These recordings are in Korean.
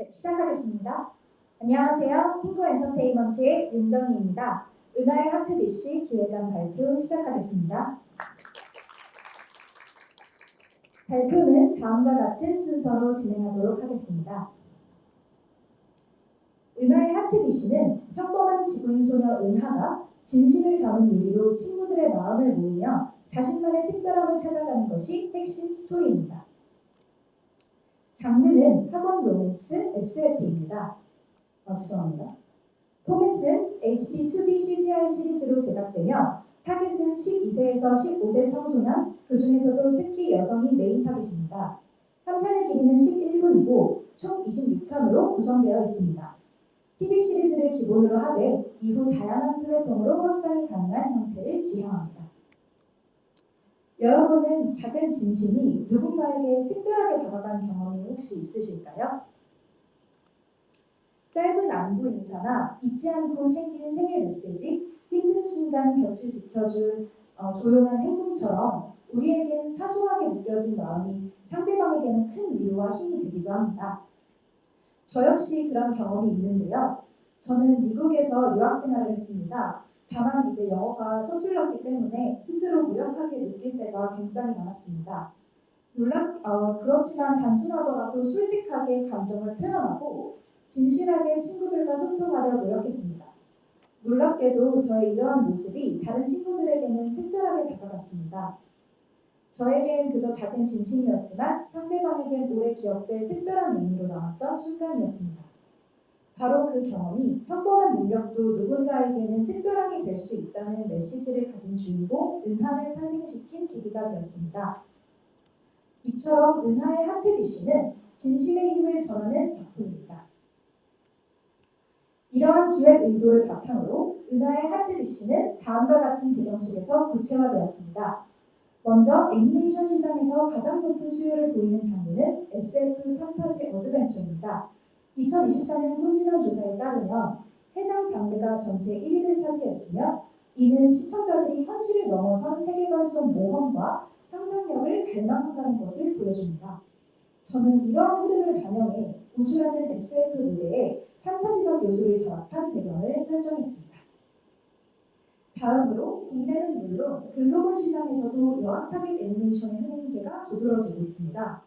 네, 시작하겠습니다. 안녕하세요. 핑거 엔터테인먼트의 윤정희입니다. 은하의 하트디시 기획안 발표 시작하겠습니다. 발표는 다음과 같은 순서로 진행하도록 하겠습니다. 은하의 하트디시는 평범한 지구인 소녀 은하가 진심을 담은 요리로 친구들의 마음을 모으며 자신만의 특별함을 찾아가는 것이 핵심 스토리입니다. 장르는 학원 로맨스 SF입니다. 죄송합니다. 포맷은 HD2D CGI 시리즈로 제작되며 타겟은 12세에서 15세 청소년, 그 중에서도 특히 여성이 메인 타겟입니다. 한 편의 길이는 11분이고 총 26편으로 구성되어 있습니다. TV 시리즈를 기본으로 하되 이후 다양한 플랫폼으로 확장이 가능한 형태를 지향합니다. 여러분은 작은 진심이 누군가에게 특별하게 다가간 경험이 혹시 있으실까요? 짧은 안부 인사나 잊지 않고 챙기는 생일 메시지, 힘든 순간 곁을 지켜준 조용한 행동처럼 우리에겐 사소하게 느껴진 마음이 상대방에게는 큰 위로와 힘이 되기도 합니다. 저 역시 그런 경험이 있는데요. 저는 미국에서 유학생활을 했습니다. 다만 이제 영어가 서툴렀기 때문에 스스로 무력하게 느낄 때가 굉장히 많았습니다. 그렇지만 단순하더라도 솔직하게 감정을 표현하고 진실하게 친구들과 소통하려 노력했습니다. 놀랍게도 저의 이러한 모습이 다른 친구들에게는 특별하게 다가갔습니다. 저에겐 그저 작은 진심이었지만 상대방에겐 오래 기억될 특별한 의미로 남았던 순간이었습니다. 바로 그 경험이 평범한 능력도 누군가에게는 특별함이 될 수 있다는 메시지를 가진 주인공 은하를 탄생시킨 계기가 되었습니다. 이처럼 은하의 하트디시는 진심의 힘을 전하는 작품입니다. 이러한 기획 의도를 바탕으로 은하의 하트디시는 다음과 같은 배경 속에서 구체화되었습니다. 먼저 애니메이션 시장에서 가장 높은 수요를 보이는 장르는 SF 판타지 어드벤처입니다. 2024년 콘진원 조사에 따르면 해당 장르가 전체 1위를 차지했으며 이는 시청자들이 현실을 넘어선 세계관 속 모험과 상상력을 갈망한다는 것을 보여줍니다. 저는 이러한 흐름을 반영해 우주라는 SF 무대에 판타지적 요소를 결합한 배경을 설정했습니다. 다음으로 국내는 물론 글로벌 시장에서도 여학 타겟 애니메이션의 흥행세가 두드러지고 있습니다.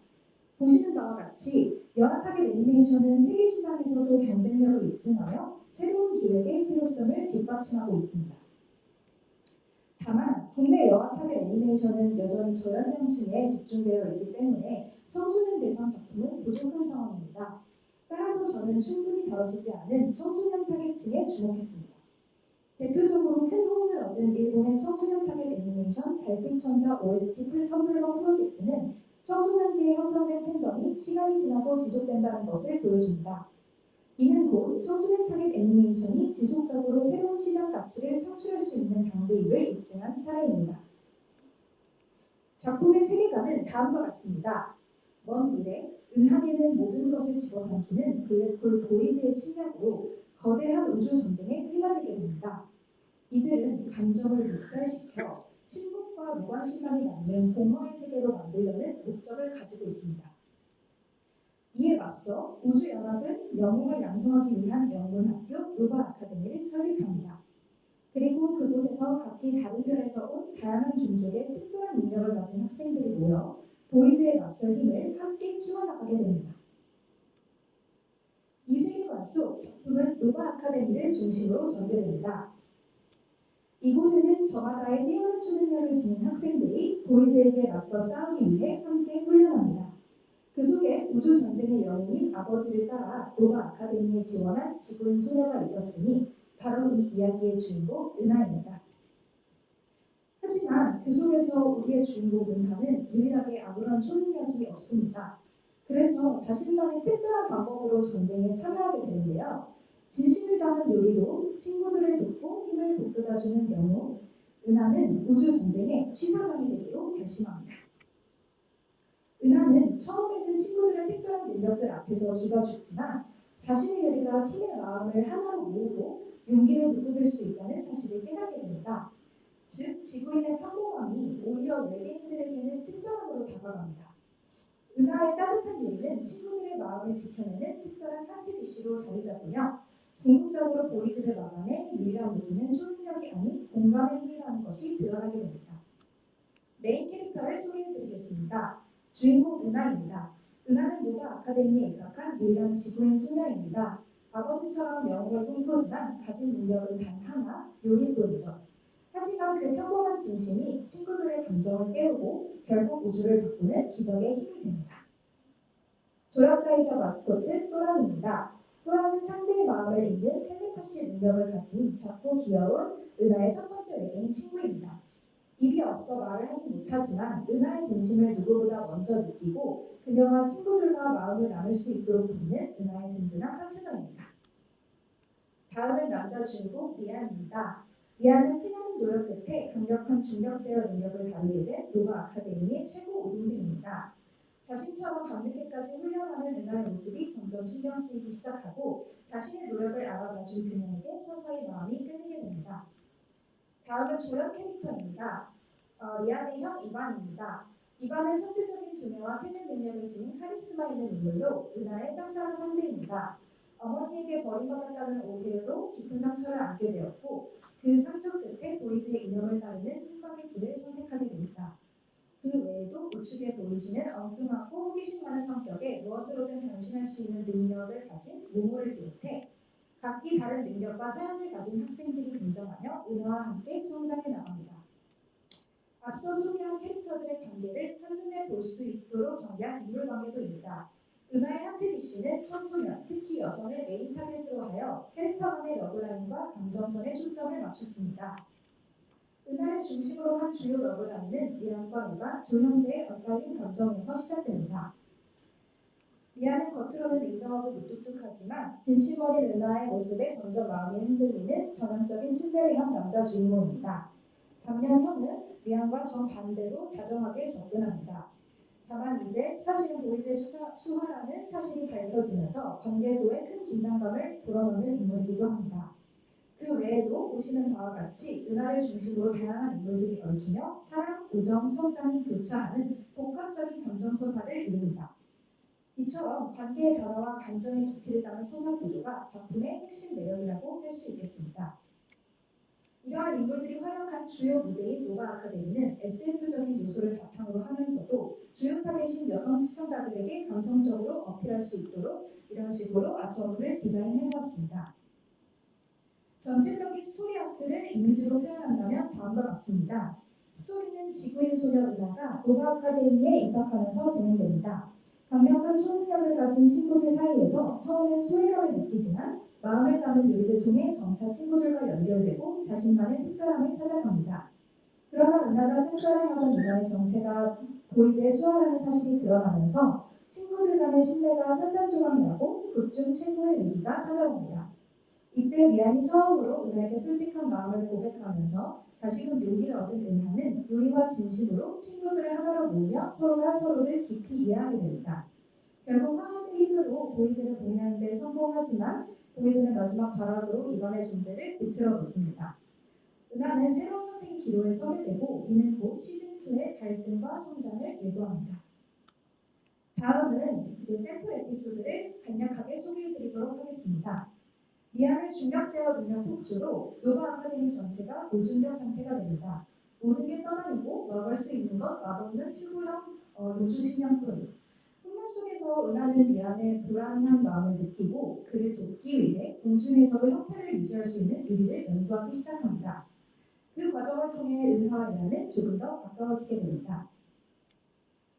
보시는 바와 같이 여학 타겟 애니메이션은 세계 시장에서도 경쟁력을 입증하며 새로운 기획의 필요성을 뒷받침하고 있습니다. 다만 국내 여학 타겟 애니메이션은 여전히 저연령층에 집중되어 있기 때문에 청소년 대상 작품은 부족한 상황입니다. 따라서 저는 충분히 다뤄지지 않은 청소년 타겟층에 주목했습니다. 대표적으로 큰 호응을 얻은 일본의 청소년 타겟 애니메이션 달빛천사 OST 텀블러 프로젝트는 청소년기에 형성된 팬덤이 시간이 지나도 지속된다는 것을 보여줍니다. 이는 곧 청소년 타겟 애니메이션이 지속적으로 새로운 시장 가치를 창출할 수 있는 장르임을 입증한 사례입니다. 작품의 세계관은 다음과 같습니다. 먼 미래, 은하계는 모든 것을 집어삼키는 블랙홀 보이드의 침략으로 거대한 우주 전쟁에 휘말리게 됩니다. 이들은 감정을 묵살시켜 침묵과 무관심함이 남는 공허의 세계로 만들려는 목적을 가지고 있습니다. 이에 맞서 우주연합은 영웅을 양성하기 위한 명문학교 노바 아카데미를 설립합니다. 그리고 그곳에서 각기 다른 별에서 온 다양한 종족의 특별한 능력을 가진 학생들이 모여 보이드에 맞설 힘을 함께 키워나가게 됩니다. 이 세계관 속 작품은 노바 아카데미를 중심으로 전개됩니다. 이곳에는 저마다의 뛰어난 초능력을 지닌 학생들이 보이드에게 맞서 싸우기 위해 함께 훈련합니다. 그 속에 우주 전쟁의 영웅인 아버지를 따라 노바 아카데미에 지원한 지구인 소녀가 있었으니 바로 이 이야기의 주인공 은하입니다. 하지만 그 속에서 우리의 주인공 은하는 유일하게 아무런 초능력이 없습니다. 그래서 자신만의 특별한 방법으로 전쟁에 참여하게 되는데요. 진심을 담은 요리로 친구들을 돕고 힘을 북돋아주는 영웅 은하는 우주 전쟁의 취사관이 되기로 결심합니다. 은하는 처음에는 친구들의 특별한 능력들 앞에서 기가 죽지만 자신의 요리가 팀의 마음을 하나로 모으고 용기를 북돋을 수 있다는 사실을 깨닫게 됩니다. 즉 지구인의 평범함이 오히려 외계인들에게는 특별함으로 다가갑니다. 은하의 따뜻한 요리는 친구들의 마음을 지켜내는 특별한 하트 디쉬로 자리 잡으며 궁극적으로 보이드를 막아낼 유일한 무기는 초능력이 아닌 공감의 힘이라는 것이 드러나게 됩니다. 메인 캐릭터를 소개해드리겠습니다. 주인공 은하입니다. 은하는 노바 아카데미에 입학한 유일한 지구인 소녀입니다. 아버지처럼 영웅을 꿈꾸지만 가진 능력은 단 하나, 요리뿐이죠. 하지만 그 평범한 진심이 친구들의 감정을 깨우고 결국 우주를 바꾸는 기적의 힘이 됩니다. 조력자이자 마스코트 또랑입니다. 또랑은 상대의 마음을 읽는 텔레파시 능력을 가진 작고 귀여운 은하의 첫 번째 외계인 친구입니다. 입이 없어 말을 하지 못하지만 은하의 진심을 누구보다 먼저 느끼고 그녀와 친구들과 마음을 나눌 수 있도록 돕는 은하의 든든한 파트너입니다. 다음은 남자 주인공 리안입니다. 리안은 피나는 노력 끝에 강력한 중력 제어 능력을 다루게 된 노바 아카데미의 최고 우등생입니다. 자신처럼 밤늦게까지 훈련하는 은하의 모습이 점점 신경 쓰이기 시작하고 자신의 노력을 알아봐준 그녀에게 서서히 마음이 끌리게 됩니다. 다음은 조연 캐릭터입니다. 리안의 형 이반입니다. 이반은 천재적인 두뇌와 세뇌 능력을 지닌 카리스마 있는 인물로 은하의 짝사랑 상대입니다. 어머니에게 버림받았다는 오해로 깊은 상처를 안게 되었고 그 상처 끝에 보이드의 이념을 따르는 희망의 길을 선택하게 됩니다. 그 외에도 우측에 보이시는 엉뚱하고 호기심 많은 성격에 무엇으로든 변신할 수 있는 능력을 가진 모모를 비롯해 각기 다른 능력과 사연을 가진 학생들이 등장하며 은하와 함께 성장해 나갑니다. 앞서 소개한 캐릭터들의 관계를 한눈에 볼 수 있도록 정리한 인물관계도입니다. 은하의 하트디씨는 청소년, 특히 여성을 메인 타겟으로 하여 캐릭터 간의 러브라인과 감정선에 초점을 맞췄습니다. 은하를 중심으로 한 주요 러브라인은 리안과 이반 두 형제의 엇갈린 감정에서 시작됩니다. 리안은 겉으로는 냉정하고 무뚝뚝하지만 진심 어린 은하의 모습에 점점 마음이 흔들리는 전형적인 친데레형 남자 주인공입니다. 반면 형은 리안과 정반대로 다정하게 접근합니다. 다만 이제 사실은 보이드의 수하라는 사실이 밝혀지면서 관계도에 큰 긴장감을 불어넣는 인물이기도 합니다. 그 외에도 보시는 바와 같이 은하를 중심으로 다양한 인물들이 얽히며 사랑, 우정, 성장이 교차하는 복합적인 감정 서사를 이룹니다. 이처럼 관계의 변화와 감정의 깊이를 담은 서사 구조가 작품의 핵심 매력이라고 할 수 있겠습니다. 이러한 인물들이 활약한 주요 무대인 노바 아카데미는 SF적인 요소를 바탕으로 하면서도 주요 타겟인 여성 시청자들에게 감성적으로 어필할 수 있도록 이런 식으로 아트워크를 디자인해보았습니다. 전체적인 스토리 아크를 이미지로 표현한다면 다음과 같습니다. 스토리는 지구인 소녀 은하가 노바 아카데미에 입학하면서 진행됩니다. 강력한 초능력을 가진 친구들 사이에서 처음엔 소외감을 느끼지만 마음을 담은 요리를 통해 점차 친구들과 연결되고 자신만의 특별함을 찾아갑니다. 그러나 은하가 짝사랑하던 은하의 정체가 보이드의 수아라는 사실이 드러나면서 친구들 간의 신뢰가 산산조각이 나고 극중 최고의 위기가 찾아옵니다. 이때 리안이 처음으로 은하에게 솔직한 마음을 고백하면서 다시금 용기를 얻은 은하는 요리와 진심으로 친구들을 하나로 모으며 서로가 서로를 깊이 이해하게 됩니다. 결국 화합의 힘으로 보이드를 봉인하는 데 성공하지만 보이드는 마지막 발악으로 이반의 존재를 비틀어 놓습니다. 은하는 새로운 선택의 기로에 서게 되고 이는 곧 시즌2의 갈등과 성장을 예고합니다. 다음은 이제 샘플 에피소드를 간략하게 소개해드리도록 하겠습니다. 리안의 중력 제어 능력 폭주로 노바 아카데미 전체가 무중력 상태가 됩니다. 모든 게 떠다니고 먹을 수 있는 것 맛없는 튜브형 우주식량뿐. 혼란 속에서 은하는 리안의 불안한 마음을 느끼고 그를 돕기 위해 공중에서도 형태를 유지할 수 있는 요리를 연구하기 시작합니다. 그 과정을 통해 은하와 리안은 조금 더 가까워지게 됩니다.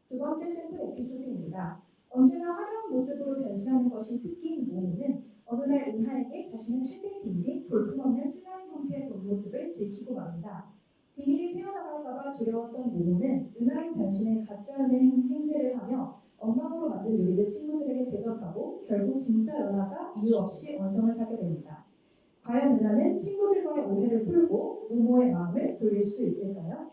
두 번째 샘플 에피소드입니다. 언제나 화려한 모습으로 변신하는 것이 특기인 모모는 어느 날 은하에게 자신의 최대의 비밀인 볼품없는 슬라임 형태의 본모습을 들키고 맙니다. 비밀이 새어나갈까봐 두려웠던 모모는 은하로 변신해 가짜 은행 행세를 하며 엉망으로 만든 요리를 친구들에게 대접하고 결국 진짜 은하가 이유 없이 원성을 사게 됩니다. 과연 은하는 친구들과의 오해를 풀고 모모의 마음을 돌릴 수 있을까요?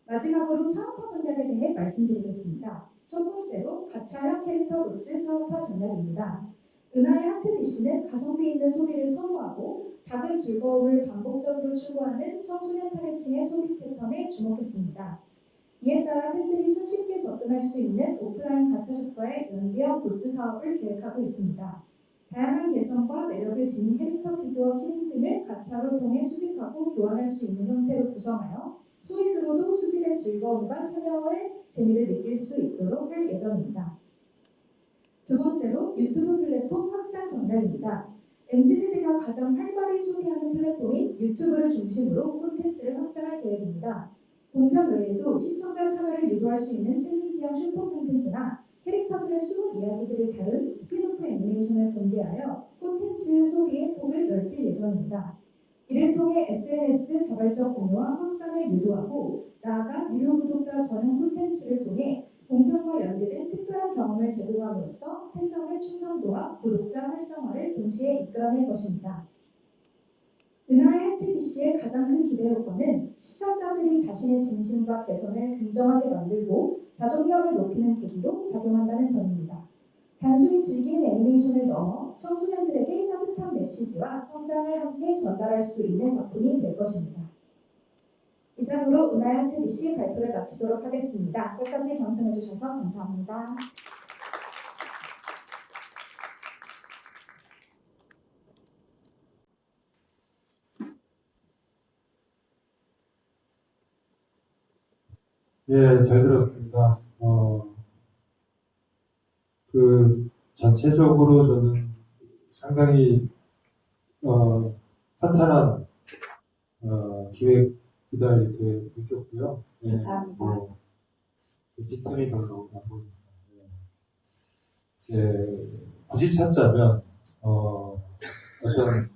마지막으로 사업화 전략에 대해 말씀드리겠습니다. 첫 번째로 가차형 캐릭터 굿즈 사업화 전략입니다. 은하의 하트디씨는 가성비 있는 소비를 선호하고 작은 즐거움을 반복적으로 추구하는 청소년 타겟층의 소비 패턴에 주목했습니다. 이에 따라 팬들이 손쉽게 접근할 수 있는 오프라인 가차숍과의 연계형 굿즈 사업을 계획하고 있습니다. 다양한 개성과 매력을 지닌 캐릭터 피규어 키링 등을 가차로 통해 수집하고 교환할 수 있는 형태로 구성하여 소액으로도 수집의 즐거움과 참여의 재미를 느낄 수 있도록 할 예정입니다. 두 번째로 유튜브 플랫폼 확장 전략입니다. MZ세대가 가장 활발히 소비하는 플랫폼인 유튜브를 중심으로 콘텐츠를 확장할 계획입니다. 본편 외에도 시청자 참여를 유도할 수 있는 챌린지형 슈퍼 콘텐츠나 캐릭터들의 숨은 이야기들을 다룬 스피노프 애니메이션을 공개하여 콘텐츠 소비의 폭을 넓힐 예정입니다. 이를 통해 SNS 자발적 공유와 확산을 유도하고 나아가 유료 구독자 전용 콘텐츠를 통해 본편과 연계된 특별한 경험을 제공함으로써 팬덤의 충성도와 구독자 활성화를 동시에 이끌어낼 것입니다. 은하의 HTBC의 가장 큰 기대 효과는 시청자들이 자신의 진심과 개성을 긍정하게 만들고 자존감을 높이는 계기로 작용한다는 점입니다. 단순히 즐기는 애니메이션을 넘어 청소년들에게 따뜻한 메시지와 성장을 함께 전달할 수 있는 작품이 될 것입니다. 이상으로 은하의 HTBC 발표를 마치도록 하겠습니다. 끝까지 경청해주셔서 감사합니다. 예, 잘 들었습니다. 전체적으로 저는 상당히, 탄탄한, 기획이다, 이렇게 느꼈고요. 예, 감사합니다. 빈틈이 별로 안 보입니다. 예. 이제, 굳이 찾자면, 어떤,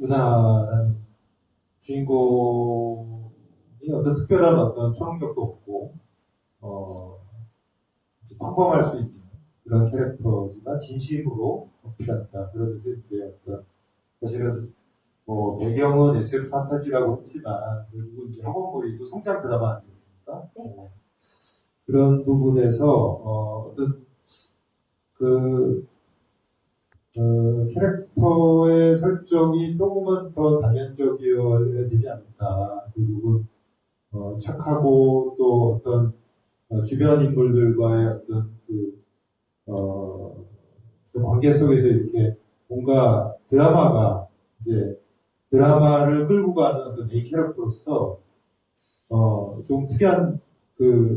은하라는 주인공이 어떤 특별한 어떤 초능력도 없고, 평범할 수 있는 그런 캐릭터지만 진심으로 어필한다. 그러면서 이제 어떤, 사실은 배경은 SF 판타지라고 했지만, 결국은 이제 학원물이고 성장 드라마 아니겠습니까? 네, 그런 부분에서, 어떤, 캐릭터의 설정이 조금은 더 다면적이어야 되지 않을까. 결국은, 착하고 또 어떤, 주변 인물들과의 어떤 그 관계 속에서 이렇게 뭔가 드라마를 끌고 가는 어떤 메인 캐릭터로서, 좀 특이한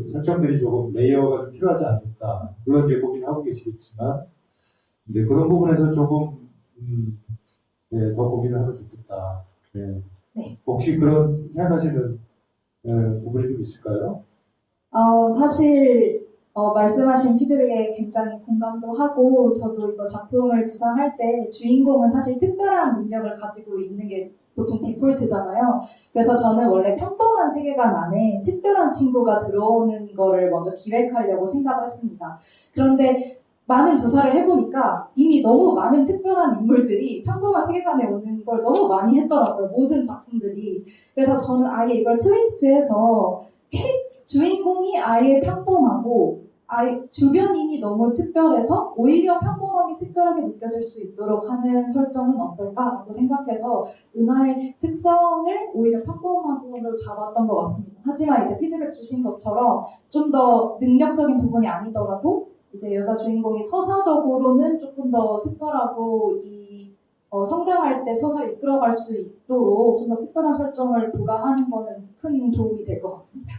설정들이 조금 레이어가 좀 필요하지 않을까. 물론 이제 고민하고 계시겠지만, 이제 그런 부분에서 조금, 네, 더 고민을 하면 좋겠다. 네. 네. 혹시 그런 생각하시는 부분이 좀 있을까요? 사실 말씀하신 피드백에 굉장히 공감도 하고 저도 이거 작품을 구상할 때 주인공은 사실 특별한 능력을 가지고 있는 게 보통 디폴트잖아요. 그래서 저는 원래 평범한 세계관 안에 특별한 친구가 들어오는 거를 먼저 기획하려고 생각을 했습니다. 그런데 많은 조사를 해보니까 이미 너무 많은 특별한 인물들이 평범한 세계관에 오는 걸 너무 많이 했더라고요. 모든 작품들이. 그래서 저는 아예 이걸 트위스트해서 주인공이 아예 평범하고 아예 주변인이 너무 특별해서 오히려 평범함이 특별하게 느껴질 수 있도록 하는 설정은 어떨까라고 생각해서 은하의 특성을 오히려 평범함으로 잡았던 것 같습니다. 하지만 이제 피드백 주신 것처럼 좀 더 능력적인 부분이 아니더라도 이제 여자 주인공이 서사적으로는 조금 더 특별하고 성장할 때 서사를 이끌어갈 수 있도록 좀 더 특별한 설정을 부과하는 거는 큰 도움이 될 것 같습니다.